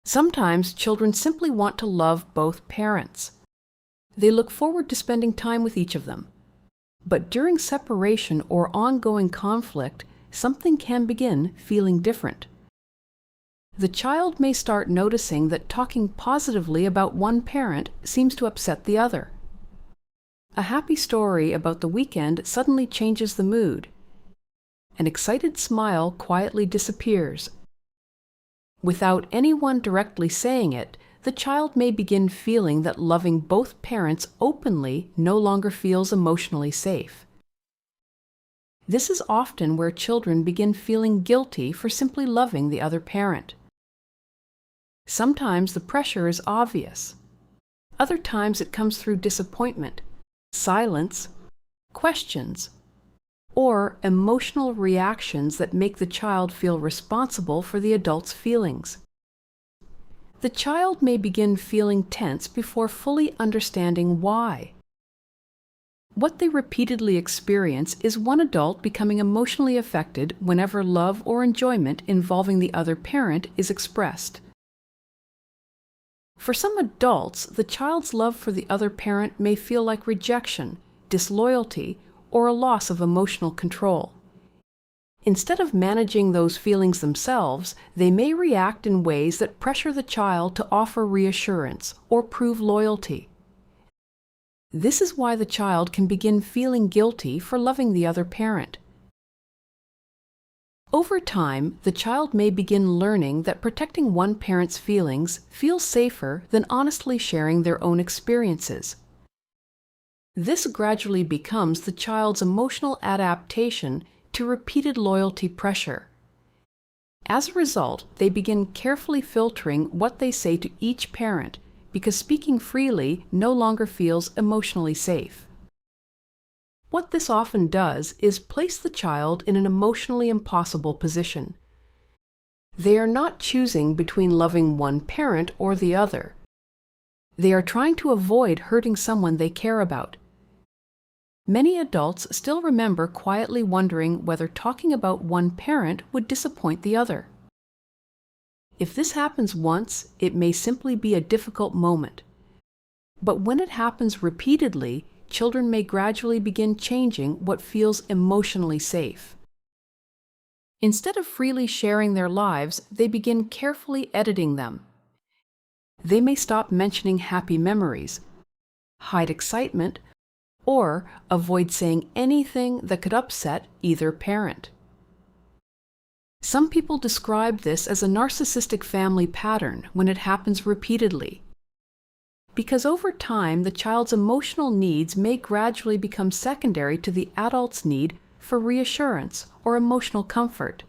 Sometimes children simply want to love both parents. They look forward to spending time with each of them. But during separation or ongoing conflict, something can begin feeling different. The child may start noticing that talking positively about one parent seems to upset the other. A happy story about the weekend suddenly changes the mood. An excited smile quietly disappears. Without anyone directly saying it, the child may begin feeling that loving both parents openly no longer feels emotionally safe. This is often where children begin feeling guilty for simply loving the other parent. Sometimes the pressure is obvious. Other times it comes through disappointment, silence, questions, or emotional reactions that make the child feel responsible for the adult's feelings. The child may begin feeling tense before fully understanding why. What they repeatedly experience is one adult becoming emotionally affected whenever love or enjoyment involving the other parent is expressed. For some adults, the child's love for the other parent may feel like rejection, disloyalty, or a loss of emotional control. Instead of managing those feelings themselves, they may react in ways that pressure the child to offer reassurance or prove loyalty. This is why the child can begin feeling guilty for loving the other parent. Over time, the child may begin learning that protecting one parent's feelings feels safer than honestly sharing their own experiences. This gradually becomes the child's emotional adaptation to repeated loyalty pressure. As a result, they begin carefully filtering what they say to each parent because speaking freely no longer feels emotionally safe. What this often does is place the child in an emotionally impossible position. They are not choosing between loving one parent or the other. They are trying to avoid hurting someone they care about. Many adults still remember quietly wondering whether talking about one parent would disappoint the other. If this happens once, it may simply be a difficult moment. But when it happens repeatedly, children may gradually begin changing what feels emotionally safe. Instead of freely sharing their lives, they begin carefully editing them. They may stop mentioning happy memories, hide excitement, or avoid saying anything that could upset either parent. Some people describe this as a narcissistic family pattern when it happens repeatedly. Because over time, the child's emotional needs may gradually become secondary to the adult's need for reassurance or emotional comfort,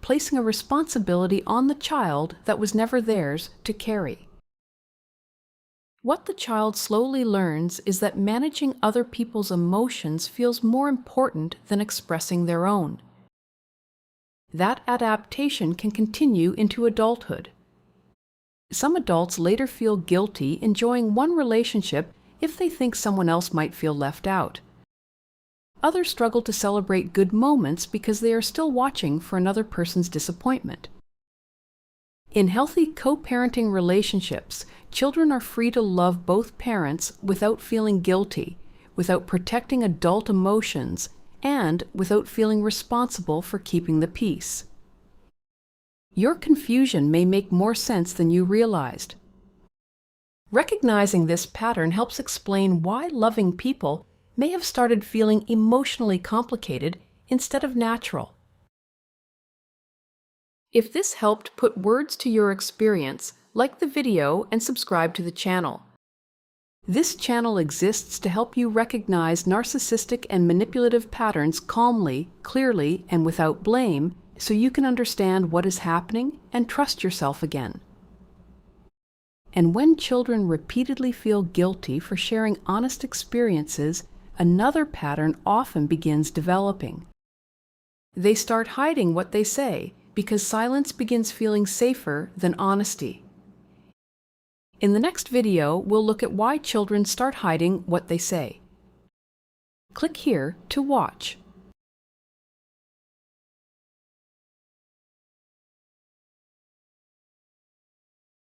placing a responsibility on the child that was never theirs to carry. What the child slowly learns is that managing other people's emotions feels more important than expressing their own. That adaptation can continue into adulthood. Some adults later feel guilty enjoying one relationship if they think someone else might feel left out. Others struggle to celebrate good moments because they are still watching for another person's disappointment. In healthy co-parenting relationships, children are free to love both parents without feeling guilty, without protecting adult emotions, and without feeling responsible for keeping the peace. Your confusion may make more sense than you realized. Recognizing this pattern helps explain why loving people may have started feeling emotionally complicated instead of natural. If this helped put words to your experience, like the video and subscribe to the channel. This channel exists to help you recognize narcissistic and manipulative patterns calmly, clearly, and without blame, so you can understand what is happening and trust yourself again. And when children repeatedly feel guilty for sharing honest experiences, another pattern often begins developing. They start hiding what they say because silence begins feeling safer than honesty. In the next video, we'll look at why children start hiding what they say. Click here to watch.